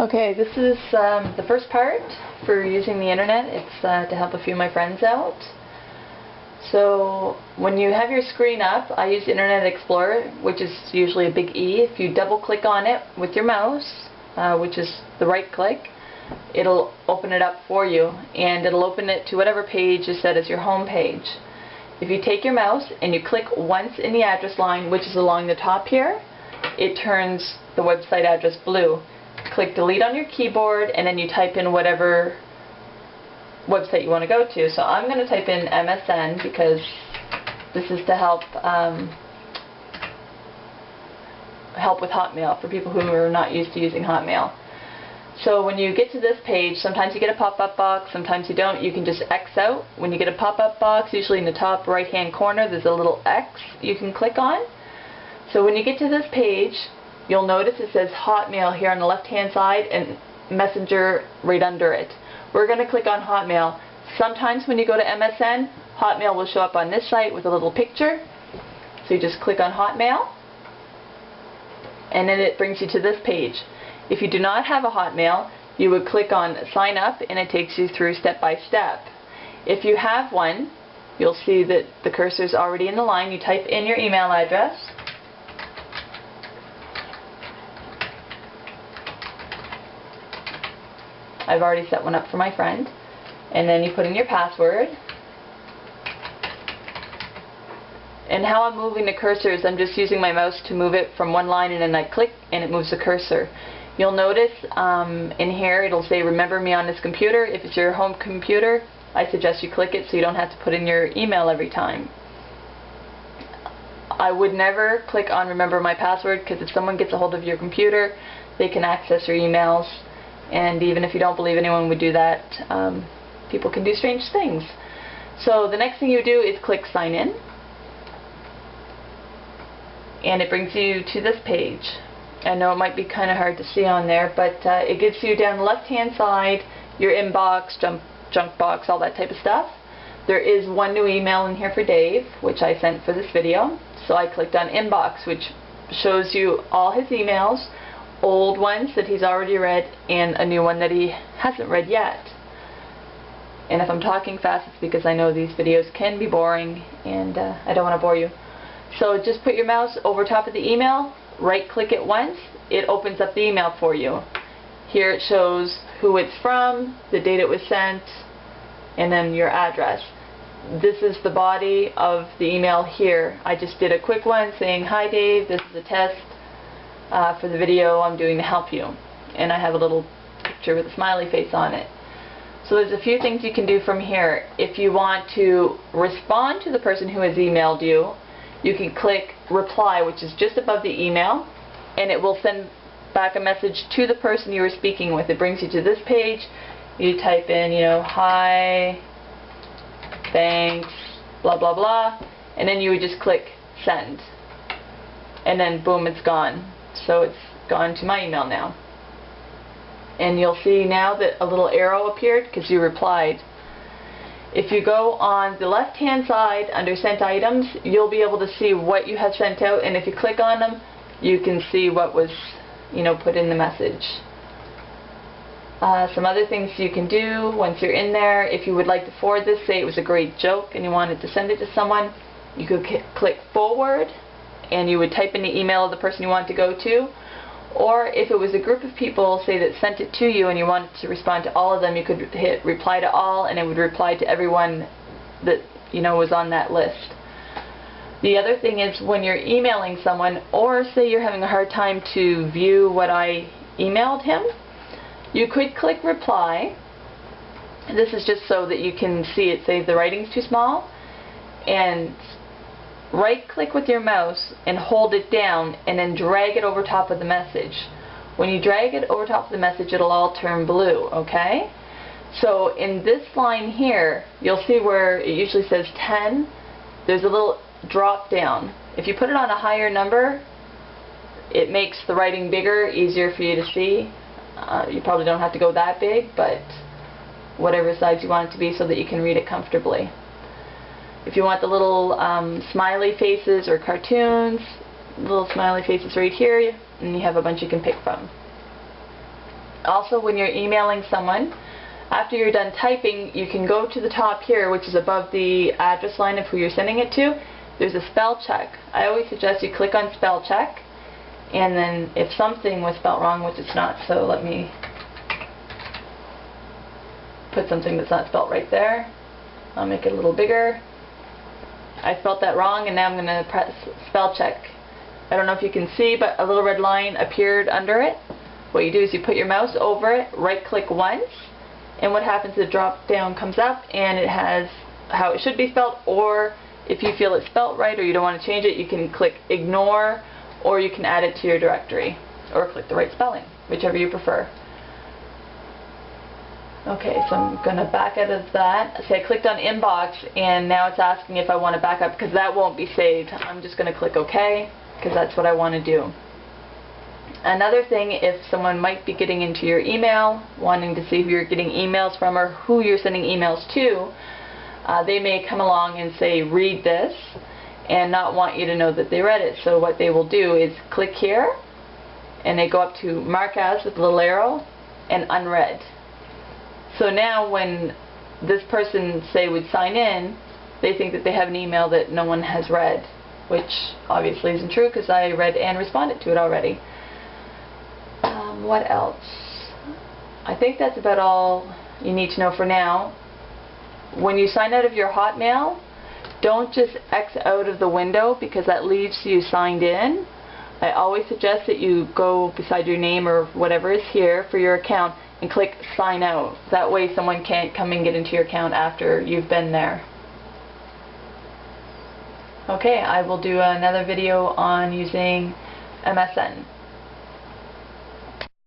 Okay, this is the first part for using the internet. It's to help a few of my friends out. So when you have your screen up, I use Internet Explorer, which is usually a big E. If you double click on it with your mouse, which is the right click, it'll open it up for you, and it'll open it to whatever page is set as your home page. If you take your mouse and you click once in the address line, which is along the top here, it turns the website address blue. Click delete on your keyboard, and then you type in whatever website you want to go to. So I'm going to type in MSN because this is to help with Hotmail for people who are not used to using Hotmail. So when you get to this page, sometimes you get a pop-up box, sometimes you don't. You can just X out. When you get a pop-up box, usually in the top right-hand corner, there's a little X you can click on. So when you get to this page, you'll notice it says Hotmail here on the left-hand side and Messenger right under it. We're going to click on Hotmail. Sometimes when you go to MSN, Hotmail will show up on this site with a little picture. So you just click on Hotmail, and then it brings you to this page. If you do not have a Hotmail, you would click on Sign Up, and it takes you through step by step. If you have one, you'll see that the cursor is already in the line. You type in your email address. I've already set one up for my friend. And then you put in your password. And how I'm moving the cursor is I'm just using my mouse to move it from one line, and then I click and it moves the cursor. You'll notice in here it'll say remember me on this computer. If it's your home computer, I suggest you click it so you don't have to put in your email every time. I would never click on remember my password, because if someone gets a hold of your computer, they can access your emails. And even if you don't believe anyone would do that, people can do strange things. So the next thing you do is click sign in, and it brings you to this page. I know it might be kind of hard to see on there, but it gives you down the left hand side your inbox, junk box, all that type of stuff. There is one new email in here for Dave, which I sent for this video. So I clicked on inbox, which shows you all his emails, old ones that he's already read and a new one that he hasn't read yet. And if I'm talking fast, it's because I know these videos can be boring, and I don't want to bore you. So just put your mouse over top of the email, right click it once, it opens up the email for you. Here it shows who it's from, the date it was sent, and then your address. This is the body of the email here. I just did a quick one saying, hi Dave, this is a test for the video I'm doing to help you. And I have a little picture with a smiley face on it. So there's a few things you can do from here. If you want to respond to the person who has emailed you, you can click reply, which is just above the email, and it will send back a message to the person you were speaking with. It brings you to this page. You type in, hi, thanks, blah blah blah, and then you would just click send, and then boom, it's gone. So it's gone to my email now. And you'll see now that a little arrow appeared because you replied. If you go on the left hand side under sent items, you'll be able to see what you have sent out, and if you click on them, you can see what was put in the message. Some other things you can do once you're in there, if you would like to forward this, say it was a great joke and you wanted to send it to someone, you could click forward, and you would type in the email of the person you want to go to. Or if it was a group of people, say, that sent it to you and you wanted to respond to all of them, you could hit reply to all, and it would reply to everyone that was on that list. The other thing is when you're emailing someone, or say you're having a hard time to view what I emailed him, you could click reply. This is just so that you can see it. Say if the writing's too small, and right click with your mouse and hold it down, and then drag it over top of the message. When you drag it over top of the message, it'll all turn blue, okay? So in this line here, you'll see where it usually says 10, there's a little drop down. If you put it on a higher number, it makes the writing bigger, easier for you to see. You probably don't have to go that big, but whatever size you want it to be so that you can read it comfortably. If you want the little smiley faces or cartoons, little smiley faces right here, and you have a bunch you can pick from. Also, when you're emailing someone, after you're done typing, you can go to the top here, which is above the address line of who you're sending it to. There's a spell check. I always suggest you click on spell check, and then if something was spelled wrong, which it's not, so let me put something that's not spelled right there. I'll make it a little bigger. I spelled that wrong, and now I'm going to press spell check. I don't know if you can see, but a little red line appeared under it. What you do is you put your mouse over it, right click once, and what happens, the drop down comes up and it has how it should be spelled, or if you feel it's spelled right or you don't want to change it, you can click ignore, or you can add it to your directory, or click the right spelling, whichever you prefer. Okay, so I'm going to back out of that. So I clicked on inbox, and now it's asking if I want to back up, because that won't be saved. I'm just going to click OK, because that's what I want to do. Another thing, if someone might be getting into your email, wanting to see if you're getting emails from or who you're sending emails to, they may come along and say, read this, and not want you to know that they read it. So what they will do is click here, and they go up to mark as with the little arrow, and unread. So now when this person, say, would sign in, they think that they have an email that no one has read, which obviously isn't true, because I read and responded to it already. What else? I think that's about all you need to know for now. When you sign out of your Hotmail, don't just X out of the window, because that leaves you signed in. I always suggest that you go beside your name or whatever is here for your account and click sign out. That way someone can't come and get into your account after you've been there. Okay, I will do another video on using MSN.